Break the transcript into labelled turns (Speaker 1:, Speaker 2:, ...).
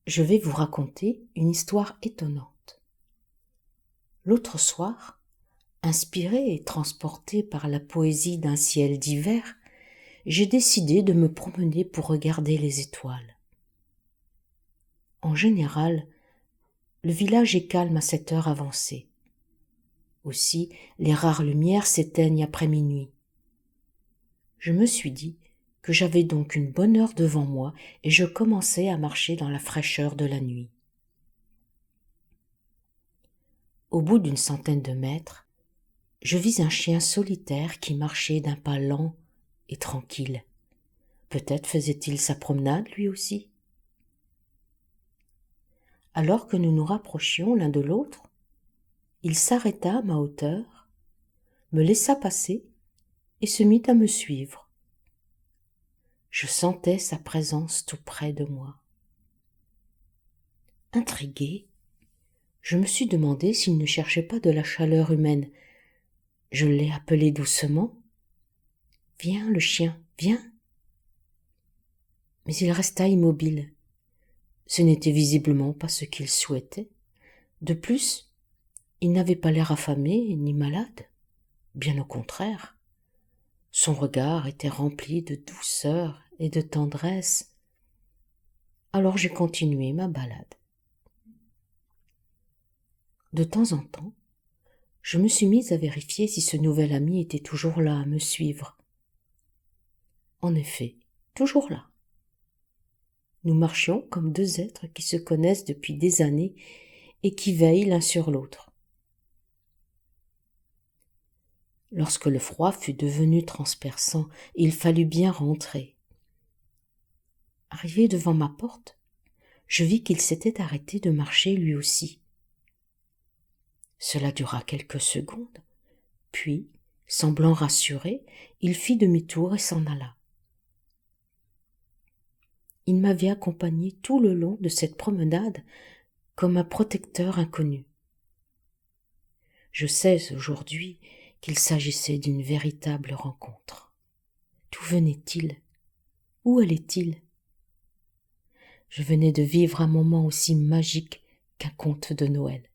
Speaker 1: je vais vous raconter une histoire étonnante. L'autre soir, inspiré et transporté par la poésie d'un ciel d'hiver, j'ai décidé de me promener pour regarder les étoiles. En général, le village est calme à cette heure avancée. Aussi, les rares lumières s'éteignent après minuit. Je me suis dit que j'avais donc une bonne heure devant moi et je commençais à marcher dans la fraîcheur de la nuit. Au bout d'une centaine de mètres, je vis un chien solitaire qui marchait d'un pas lent et tranquille. Peut-être faisait-il sa promenade lui aussi. Alors que nous nous rapprochions l'un de l'autre, il s'arrêta à ma hauteur, me laissa passer et se mit à me suivre. Je sentais sa présence tout près de moi. Intrigué, je me suis demandé s'il ne cherchait pas de la chaleur humaine. Je l'ai appelé doucement. « Viens, le chien, viens !» Mais il resta immobile. Ce n'était visiblement pas ce qu'il souhaitait. De plus, il n'avait pas l'air affamé ni malade. Bien au contraire. Son regard était rempli de douceur et de tendresse. Alors j'ai continué ma balade. De temps en temps, je me suis mise à vérifier si ce nouvel ami était toujours là à me suivre. En effet, toujours là. Nous marchions comme deux êtres qui se connaissent depuis des années et qui veillent l'un sur l'autre. Lorsque le froid fut devenu transperçant, il fallut bien rentrer. Arrivé devant ma porte, je vis qu'il s'était arrêté de marcher lui aussi. Cela dura quelques secondes, puis, semblant rassuré, il fit demi-tour et s'en alla. Il m'avait accompagné tout le long de cette promenade comme un protecteur inconnu. Je sais aujourd'hui qu'il s'agissait d'une véritable rencontre. D'où venait-il? Où allait-il? Je venais de vivre un moment aussi magique qu'un conte de Noël.